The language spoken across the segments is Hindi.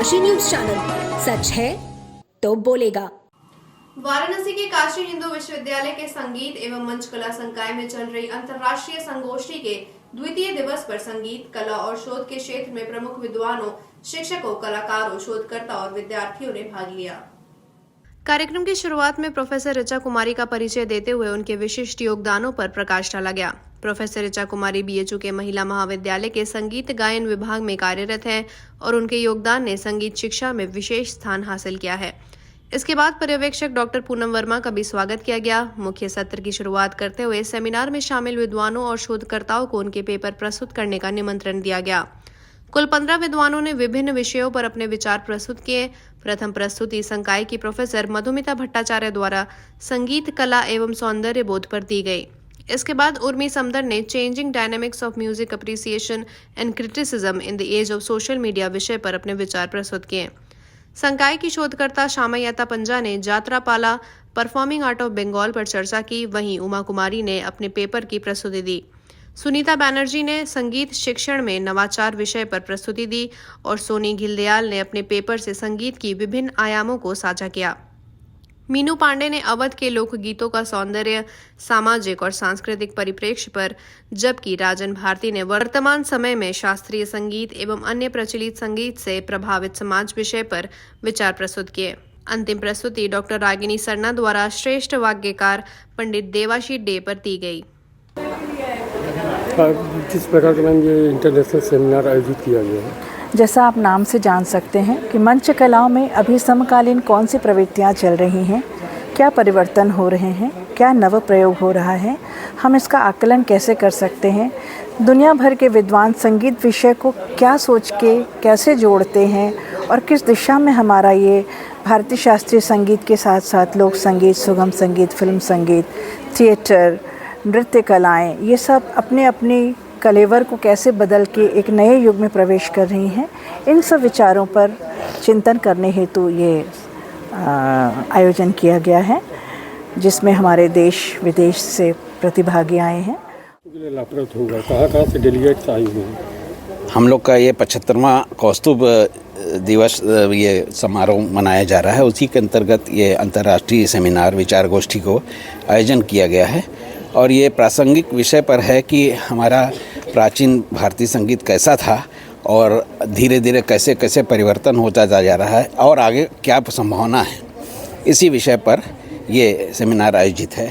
काशी न्यूज चैनल, सच है तो बोलेगा। वाराणसी के काशी हिंदू विश्वविद्यालय के संगीत एवं मंच कला संकाय में चल रही अंतर्राष्ट्रीय संगोष्ठी के द्वितीय दिवस पर संगीत, कला और शोध के क्षेत्र में प्रमुख विद्वानों, शिक्षकों, कलाकारों, शोधकर्ता और विद्यार्थियों ने भाग लिया। कार्यक्रम की शुरुआत में प्रोफेसर ऋचा कुमारी का परिचय देते हुए उनके विशिष्ट योगदानों पर प्रकाश डाला गया। प्रोफेसर ऋचा कुमारी बीएचयू के महिला महाविद्यालय के संगीत गायन विभाग में कार्यरत हैं और उनके योगदान ने संगीत शिक्षा में विशेष स्थान हासिल किया है। इसके बाद पर्यवेक्षक डॉक्टर पूनम वर्मा का भी स्वागत किया गया। मुख्य सत्र की शुरुआत करते हुए सेमिनार में शामिल विद्वानों और शोधकर्ताओं को उनके पेपर प्रस्तुत करने का निमंत्रण दिया गया। कुल 15 विद्वानों ने विभिन्न विषयों पर अपने विचार प्रस्तुत किए। प्रथम प्रस्तुति संकाय की प्रोफेसर मधुमिता भट्टाचार्य द्वारा संगीत, कला एवं सौंदर्य बोध पर दी गई। इसके बाद उर्मी समदर ने changing dynamics of music appreciation and criticism in the age of social media विषय पर अपने विचार प्रस्तुत किए। संकाय की शोधकर्ता श्यामयता पंजा ने जात्रापाला परफॉर्मिंग आर्ट ऑफ बंगाल पर चर्चा की। वहीं उमा कुमारी ने अपने पेपर की प्रस्तुति दी। सुनीता बैनर्जी ने संगीत शिक्षण में नवाचार विषय पर प्रस्तुति दी और सोनी घिल्दयाल ने अपने पेपर से संगीत की विभिन्न आयामों को साझा किया। मीनू पांडे ने अवध के लोकगीतों का सौंदर्य, सामाजिक और सांस्कृतिक परिप्रेक्ष्य पर, जबकि राजन भारती ने वर्तमान समय में शास्त्रीय संगीत एवं अन्य प्रचलित संगीत से प्रभावित समाज विषय पर विचार प्रस्तुत किए। अंतिम प्रस्तुति डॉक्टर रागिनी सरना द्वारा श्रेष्ठ वाग्यकार पंडित देवाशीष डे पर दी गई। किस प्रकार का मैम ये इंटरनेशनल सेमिनार आयोजित किया गया है? जैसा आप नाम से जान सकते हैं कि मंच कलाओं में अभी समकालीन कौन सी प्रवृत्तियाँ चल रही हैं, क्या परिवर्तन हो रहे हैं, क्या नव प्रयोग हो रहा है, हम इसका आकलन कैसे कर सकते हैं, दुनिया भर के विद्वान संगीत विषय को क्या सोच के कैसे जोड़ते हैं और किस दिशा में हमारा ये भारतीय शास्त्रीय संगीत के साथ साथ लोक संगीत, सुगम संगीत, फिल्म संगीत, थिएटर, नृत्य कलाएँ, ये सब अपने अपनी कलेवर को कैसे बदल के एक नए युग में प्रवेश कर रही हैं, इन सब विचारों पर चिंतन करने हेतु ये आयोजन किया गया है, जिसमें हमारे देश विदेश से प्रतिभागी आए हैं। होगा कहाँ से डेलीगेट्स आए हुए हैं? हम लोग का ये 75वां कौस्तुभ दिवस ये समारोह मनाया जा रहा है। उसी के अंतर्गत ये अंतर्राष्ट्रीय सेमिनार विचार गोष्ठी को आयोजन किया गया है और ये प्रासंगिक विषय पर है कि हमारा प्राचीन भारतीय संगीत कैसा था और धीरे धीरे कैसे कैसे परिवर्तन होता जा रहा है और आगे क्या संभावना है, इसी विषय पर ये सेमिनार आयोजित है।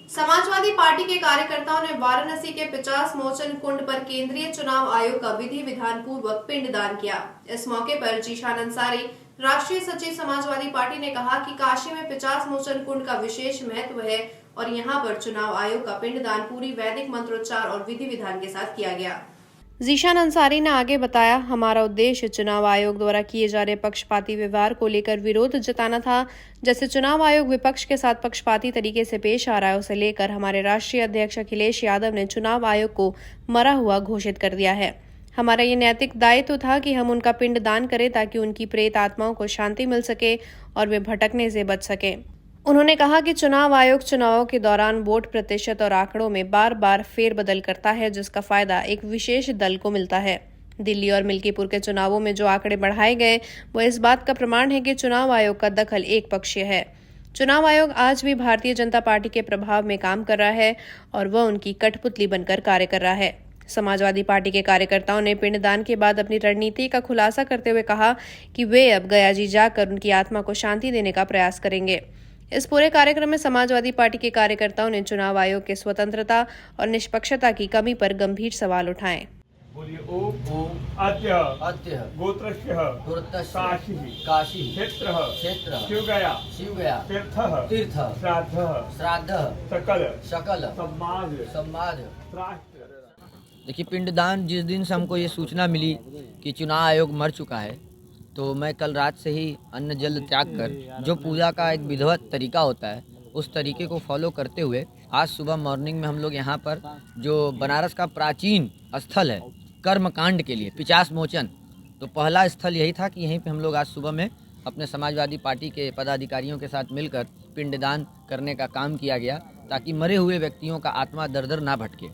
समाजवादी पार्टी के कार्यकर्ताओं ने वाराणसी के 50 मोचन कुंड पर केंद्रीय चुनाव आयोग का विधि विधान पूर्वक पिंडदान किया। इस मौके पर जीशान अंसारी, राष्ट्रीय सचिव समाजवादी पार्टी ने कहा कि काशी में 50 मोचन कुंड का विशेष महत्व है और यहाँ पर चुनाव आयोग का पिंडदान पूरी वैदिक मंत्रोच्चार और विधि विधान के साथ किया गया। जीशान अंसारी ने आगे बताया, हमारा उद्देश्य चुनाव आयोग द्वारा किए जा रहे पक्षपाती व्यवहार को लेकर विरोध जताना था। जैसे चुनाव आयोग विपक्ष के साथ पक्षपाती तरीके से पेश आ रहा है, उसे लेकर हमारे राष्ट्रीय अध्यक्ष अखिलेश यादव ने चुनाव आयोग को मरा हुआ घोषित कर दिया है। हमारा ये नैतिक दायित्व था कि हम उनका पिंड दान करें ताकि उनकी प्रेत आत्माओं को शांति मिल सके और वे भटकने से बच सके। उन्होंने कहा कि चुनाव आयोग चुनावों के दौरान वोट प्रतिशत और आंकड़ों में बार बार फेरबदल करता है, जिसका फायदा एक विशेष दल को मिलता है। दिल्ली और मिल्कीपुर के चुनावों में जो आंकड़े बढ़ाए गए वो इस बात का प्रमाण है कि चुनाव आयोग का दखल एक पक्षीय है। चुनाव आयोग आज भी भारतीय जनता पार्टी के प्रभाव में काम कर रहा है और वह उनकी कठपुतली बनकर कार्य कर रहा है। समाजवादी पार्टी के कार्यकर्ताओं ने पिंडदान के बाद अपनी रणनीति का खुलासा करते हुए कहा कि वे अब गया जी जाकर उनकी आत्मा को शांति देने का प्रयास करेंगे। इस पूरे कार्यक्रम में समाजवादी पार्टी के कार्यकर्ताओं ने चुनाव आयोग के स्वतंत्रता और निष्पक्षता की कमी पर गंभीर सवाल उठाए। काशी क्षेत्र शिवगया तीर्थ श्राद्ध सकल समाज। देखिए, पिंडदान जिस दिन से हमको ये सूचना मिली कि चुनाव आयोग मर चुका है, तो मैं कल रात से ही अन्न जल त्याग कर जो पूजा का एक विधिवत तरीका होता है उस तरीके को फॉलो करते हुए आज सुबह मॉर्निंग में हम लोग यहाँ पर जो बनारस का प्राचीन स्थल है कर्मकांड के लिए 50 मोचन, तो पहला स्थल यही था कि यहीं पे हम लोग आज सुबह में अपने समाजवादी पार्टी के पदाधिकारियों के साथ मिलकर पिंडदान करने का काम किया गया ताकि मरे हुए व्यक्तियों का आत्मा दर दर ना भटके।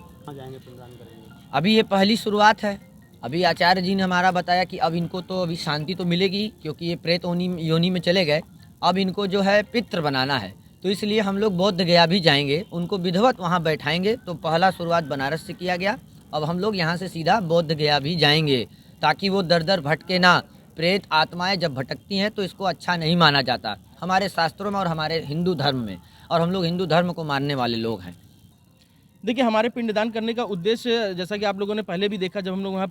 अभी ये पहली शुरुआत है, अभी आचार्य जी ने हमारा बताया कि अब इनको तो अभी शांति तो मिलेगी, क्योंकि ये प्रेत योनि में चले गए। अब इनको जो है पितृ बनाना है, तो इसलिए हम लोग बौद्ध गया भी जाएंगे, उनको विधिवत वहाँ बैठाएंगे। तो पहला शुरुआत बनारस से किया गया, अब हम लोग यहाँ से सीधा बौद्ध गया भी जाएंगे, ताकि वो दर दर भटके ना। प्रेत आत्माएं जब भटकती हैं तो इसको अच्छा नहीं माना जाता हमारे शास्त्रों में और हमारे हिंदू धर्म में, और हम लोग हिंदू धर्म को मानने वाले लोग हैं। देखिए, हमारे पिंडदान करने का उद्देश्य, जैसा कि आप लोगों ने पहले भी देखा, जब हम लोग वहाँ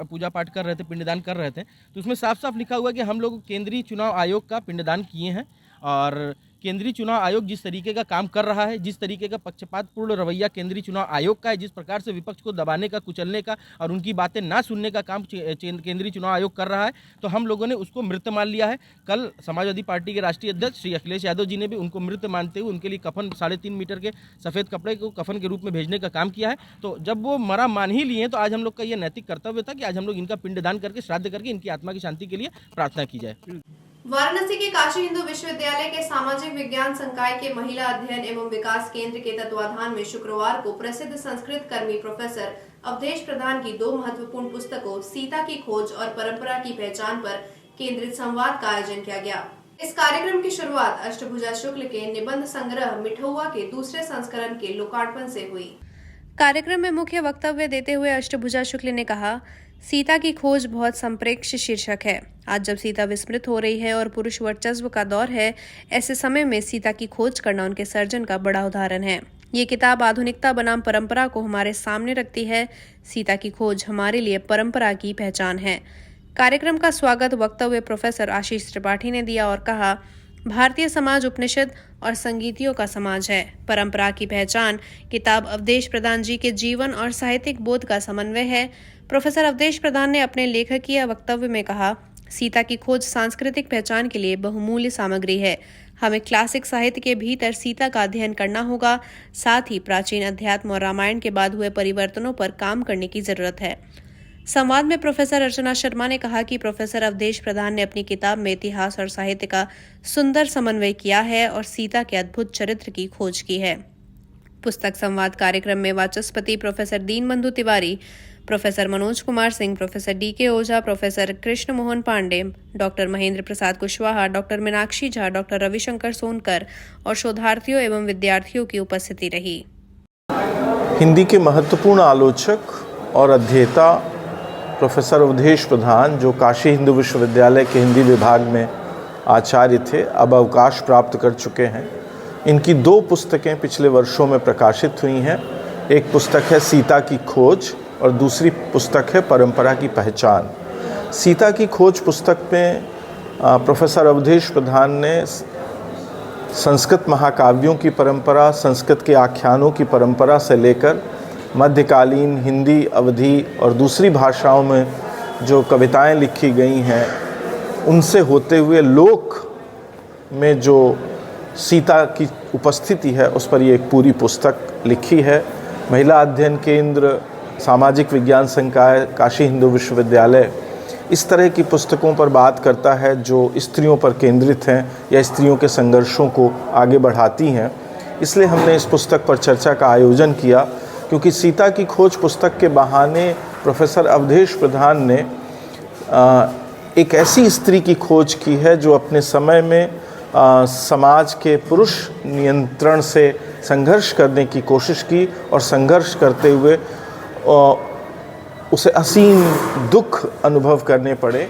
पूजा पाठ कर रहे थे, पिंडदान कर रहे थे, तो उसमें साफ साफ लिखा हुआ है कि हम लोग केंद्रीय चुनाव आयोग का पिंडदान किए हैं। और केंद्रीय चुनाव आयोग जिस तरीके का काम कर रहा है, जिस तरीके का पक्षपातपूर्ण रवैया केंद्रीय चुनाव आयोग का है, जिस प्रकार से विपक्ष को दबाने का, कुचलने का और उनकी बातें ना सुनने का काम केंद्रीय चुनाव आयोग कर रहा है, तो हम लोगों ने उसको मृत मान लिया है। कल समाजवादी पार्टी के राष्ट्रीय अध्यक्ष श्री अखिलेश यादव जी ने भी उनको मृत मानते हुए उनके लिए कफन 3.5 मीटर के सफ़ेद कपड़े को कफन के रूप में भेजने का काम किया है। तो जब वो मरा मान ही लिए, तो आज हम लोग का ये नैतिक कर्तव्य था कि आज हम लोग इनका पिंडदान करके, श्राद्ध करके इनकी आत्मा की शांति के लिए प्रार्थना की जाए। वाराणसी के काशी हिंदू विश्वविद्यालय के सामाजिक विज्ञान संकाय के महिला अध्ययन एवं विकास केंद्र के तत्वाधान में शुक्रवार को प्रसिद्ध संस्कृत कर्मी प्रोफेसर अवधेश प्रधान की 2 महत्वपूर्ण पुस्तकों सीता की खोज और परंपरा की पहचान पर केंद्रित संवाद का आयोजन किया गया। इस कार्यक्रम की शुरुआत अष्टभुजा शुक्ल के निबंध संग्रह मिठौआ के दूसरे संस्करण के लोकार्पण से हुई। कार्यक्रम में मुख्य वक्तव्य देते हुए अष्टभुजा शुक्ल ने कहा, सीता की खोज बहुत संप्रेक्ष शीर्षक है। आज जब सीता विस्मृत हो रही है और पुरुष वर्चस्व का दौर है, ऐसे समय में सीता की खोज करना उनके सर्जन का बड़ा उदाहरण है। ये किताब आधुनिकता बनाम परंपरा को हमारे सामने रखती है। सीता की खोज हमारे लिए परंपरा की पहचान है। कार्यक्रम का स्वागत वक्तव्य प्रोफेसर आशीष त्रिपाठी ने दिया और कहा, भारतीय समाज उपनिषद और संगीतियों का समाज है। परंपरा की पहचान किताब अवधेश प्रधान जी के जीवन और साहित्यिक बोध का समन्वय है। प्रोफेसर अवधेश प्रधान ने अपने लेखकीय वक्तव्य में कहा, सीता की खोज सांस्कृतिक पहचान के लिए बहुमूल्य सामग्री है। हमें क्लासिक साहित्य के भीतर सीता का अध्ययन करना होगा। साथ ही प्राचीन अध्यात्म और रामायण के बाद हुए परिवर्तनों पर काम करने की जरूरत है। संवाद में प्रोफेसर अर्चना शर्मा ने कहा कि प्रोफेसर अवधेश प्रधान ने अपनी किताब में इतिहास और साहित्य का सुंदर समन्वय किया है और सीता के अद्भुत चरित्र की खोज की है। पुस्तक संवाद कार्यक्रम में Vachaspati professor Dinbandhu Tiwari, professor Manoj Kumar Singh, professor D K. Ojha, professor Krishna Mohan Pandey, doctor Mahendra Prasad Kushwaha, doctor Meenakshi Jha, doctor Ravishankar Sonkar और शोधार्थियों एवं विद्यार्थियों की उपस्थिति रही। हिंदी के महत्वपूर्ण आलोचक और अध्येता प्रोफेसर अवधेश प्रधान, जो काशी हिंदू विश्वविद्यालय के हिंदी विभाग में आचार्य थे, अब अवकाश प्राप्त कर चुके हैं। इनकी 2 पुस्तकें पिछले वर्षों में प्रकाशित हुई हैं। एक पुस्तक है सीता की खोज और दूसरी पुस्तक है परंपरा की पहचान। सीता की खोज पुस्तक में प्रोफेसर अवधेश प्रधान ने संस्कृत महाकाव्यों की परंपरा, संस्कृत के आख्यानों की परंपरा से लेकर मध्यकालीन हिंदी, अवधी और दूसरी भाषाओं में जो कविताएं लिखी गई हैं, उनसे होते हुए लोक में जो सीता की उपस्थिति है, उस पर ये एक पूरी पुस्तक लिखी है। महिला अध्ययन केंद्र, सामाजिक विज्ञान संकाय, काशी हिंदू विश्वविद्यालय इस तरह की पुस्तकों पर बात करता है जो स्त्रियों पर केंद्रित हैं या स्त्रियों के संघर्षों को आगे बढ़ाती हैं। इसलिए हमने इस पुस्तक पर चर्चा का आयोजन किया, क्योंकि सीता की खोज पुस्तक के बहाने प्रोफेसर अवधेश प्रधान ने एक ऐसी स्त्री की खोज की है जो अपने समय में समाज के पुरुष नियंत्रण से संघर्ष करने की कोशिश की और संघर्ष करते हुए उसे असीम दुख अनुभव करने पड़े।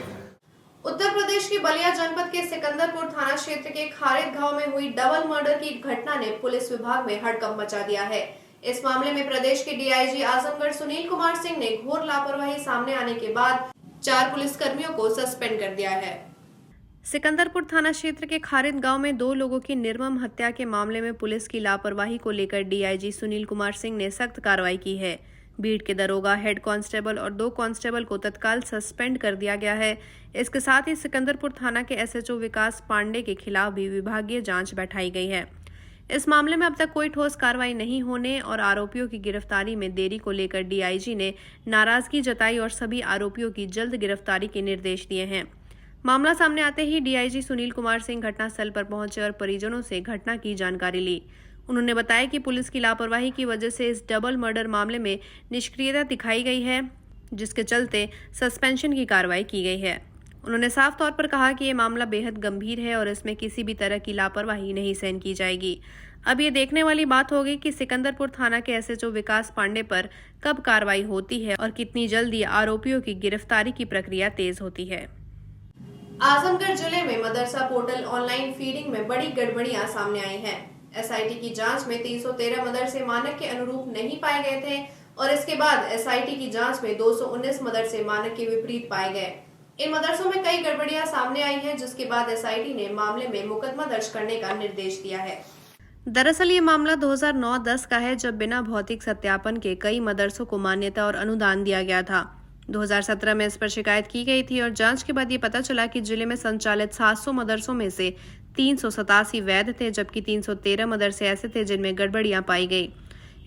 उत्तर प्रदेश के बलिया जनपद के सिकंदरपुर थाना क्षेत्र के खारिद गांव में हुई डबल मर्डर की घटना ने पुलिस विभाग में हड़कंप मचा दिया है। इस मामले में प्रदेश के डीआईजी आजमगढ़ सुनील कुमार सिंह ने घोर लापरवाही सामने आने के बाद 4 पुलिसकर्मियों को सस्पेंड कर दिया है। सिकंदरपुर थाना क्षेत्र के खारिद गांव में 2 लोगों की निर्मम हत्या के मामले में पुलिस की लापरवाही को लेकर डीआईजी सुनील कुमार सिंह ने सख्त कार्रवाई की है। बीट के दरोगा, हेड कांस्टेबल और 2 कांस्टेबल को तत्काल सस्पेंड कर दिया गया है। इसके साथ ही सिकंदरपुर थाना के एसएचओ विकास पांडे के खिलाफ भी विभागीय जांच बैठाई गई है। इस मामले में अब तक कोई ठोस कार्रवाई नहीं होने और आरोपियों की गिरफ्तारी में देरी को लेकर डीआईजी ने नाराजगी जताई और सभी आरोपियों की जल्द गिरफ्तारी के निर्देश दिए हैं। मामला सामने आते ही डीआईजी सुनील कुमार सिंह घटनास्थल पर पहुंचे और परिजनों से घटना की जानकारी ली। उन्होंने बताया कि पुलिस की लापरवाही की वजह से इस डबल मर्डर मामले में निष्क्रियता दिखाई गई है। जिसके चलते सस्पेंशन की कार्रवाई की गई है। उन्होंने साफ तौर पर कहा कि ये मामला बेहद गंभीर है और इसमें किसी भी तरह की लापरवाही नहीं सहन की जाएगी। अब ये देखने वाली बात होगी कि सिकंदरपुर थाना के एसएचओ विकास पांडे पर कब कार्रवाई होती है और कितनी जल्दी आरोपियों की गिरफ्तारी की प्रक्रिया तेज होती है। आजमगढ़ जिले में मदरसा पोर्टल ऑनलाइन फीडिंग में बड़ी गड़बड़ियां सामने आई हैं। एसआईटी की जांच में 313 मदरसे मानक के अनुरूप नहीं पाए गए थे और इसके बाद एसआईटी की जांच में 219 मदरसे मानक के विपरीत पाए गए। इन मदरसों में कई गड़बड़ियां सामने आई हैं, जिसके बाद एसआईटी ने मामले में मुकदमा दर्ज करने का निर्देश दिया है। दरअसल ये मामला 2009-10 का है, जब बिना भौतिक सत्यापन के कई मदरसों को मान्यता और अनुदान दिया गया था। 2017 में इस पर शिकायत की गई थी और जांच के बाद ये पता चला कि जिले में संचालित 700 मदरसों में से 387 वैध थे, जबकि 313 मदरसे ऐसे थे जिनमें गड़बड़ियां पाई गई।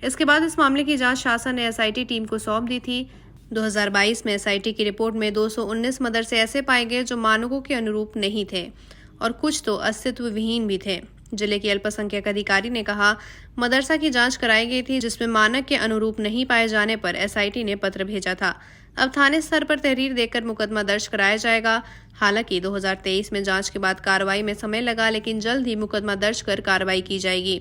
इसके बाद इस मामले की जांच शासन ने एसआईटी टीम को सौंप दी थी। 2022 में एसआईटी की रिपोर्ट में 219 मदरसे ऐसे पाए गए जो मानकों के अनुरूप नहीं थे और कुछ तो अस्तित्व विहीन भी थे। जिले के अल्पसंख्यक अधिकारी ने कहा, मदरसा की जांच कराई गई थी जिसमें मानक के अनुरूप नहीं पाए जाने पर एसआईटी ने पत्र भेजा था। अब थाने स्तर पर तहरीर देकर मुकदमा दर्ज कराया जाएगा। हालांकि 2023 में जांच के बाद कार्रवाई में समय लगा, लेकिन जल्द ही मुकदमा दर्ज कर कार्रवाई की जाएगी।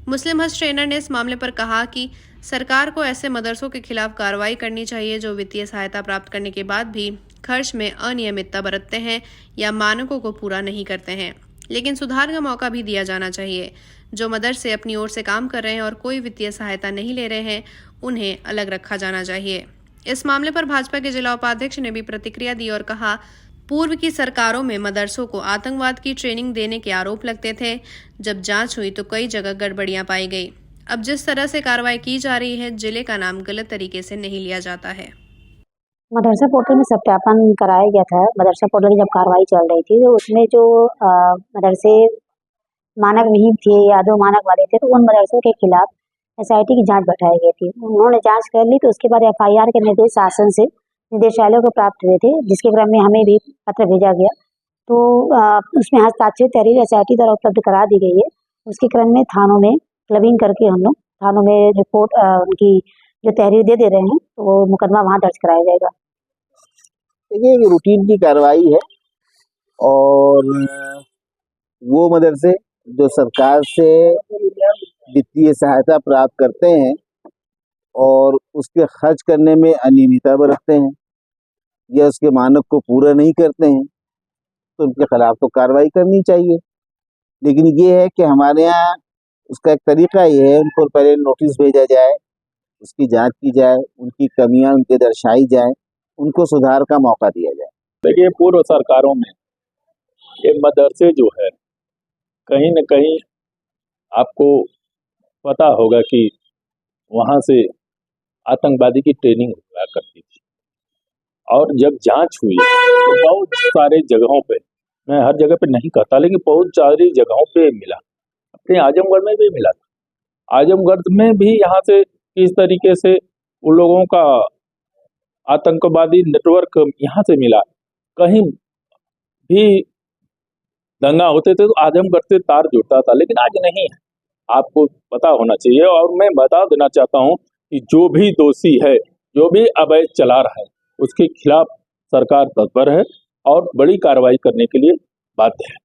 मुस्लिम हज ट्रेनर ने इस मामले पर कहा कि सरकार को ऐसे मदरसों के खिलाफ कार्रवाई करनी चाहिए जो वित्तीय सहायता प्राप्त करने के बाद भी खर्च में अनियमितता बरतते हैं या मानकों को पूरा नहीं करते हैं, लेकिन सुधार का मौका भी दिया जाना चाहिए। जो मदरसे अपनी ओर से काम कर रहे हैं और कोई वित्तीय सहायता नहीं ले रहे हैं, उन्हें अलग रखा जाना चाहिए। इस मामले पर भाजपा के जिला उपाध्यक्ष ने भी प्रतिक्रिया दी और कहा, पूर्व की सरकारों में मदरसों को आतंकवाद की ट्रेनिंग देने के आरोप लगते थे। जब जांच हुई तो कई जगह गड़बड़ियां पाई गई। अब जिस तरह से कार्रवाई की जा रही है, जिले का नाम गलत तरीके से नहीं लिया जाता है। मदरसा पोर्टल में सत्यापन कराया गया था। मदरसा पोर्टल की जब कार्रवाई चल रही थी तो उसमें जो मदरसे मानक विहीन थे या अधो मानक वाले थे, तो उन मदरसों के खिलाफ एसआईटी की जांच बैठाई गई थी। उन्होंने जांच कर ली तो उसके बाद एफआईआर के निर्देश शासन से निदेशालय को प्राप्त हुए थे, जिसके क्रम में हमें भी पत्र भेजा गया। तो उसमें हस्ताक्षरित तहरीर एसआईटी द्वारा उपलब्ध करा दी गई है। उसके क्रम में थानों में क्लबिंग करके हम लोग थानों में रिपोर्ट उनकी जो तहरीर दे रहे हैं, तो वो मुकदमा वहाँ दर्ज कराया जाएगा। देखिए, रूटीन की कार्रवाई है और वो मदरसे जो सरकार से वित्तीय सहायता प्राप्त करते हैं और उसके खर्च करने में अनियमितता बरतते हैं या उसके मानक को पूरा नहीं करते हैं, तो उनके खिलाफ तो कार्रवाई करनी चाहिए। लेकिन ये है कि हमारे यहाँ उसका एक तरीका ये है, उनको पहले नोटिस भेजा जाए, उसकी जांच की जाए, उनकी कमियां उनके दर्शाई जाए, उनको सुधार का मौका दिया जाए। देखिए, पूर्व सरकारों में ये मदरसे जो है, कहीं न कहीं आपको पता होगा कि वहाँ से आतंकवादी की ट्रेनिंग हुआ करती थी और जब जांच हुई तो बहुत सारे जगहों पे, मैं हर जगह पे नहीं कहता, लेकिन बहुत सारी जगहों पे मिला। अपने आजमगढ़ में भी मिला था। आजमगढ़ में भी यहाँ से किस तरीके से उन लोगों का आतंकवादी नेटवर्क यहाँ से मिला। कहीं भी दंगा होते थे तो आजमगढ़ से तार जुड़ता था, लेकिन आज नहीं है। आपको पता होना चाहिए और मैं बता देना चाहता हूँ कि जो भी दोषी है, जो भी अवैध चला रहा है, उसके खिलाफ सरकार तत्पर है और बड़ी कार्रवाई करने के लिए बाध्य है।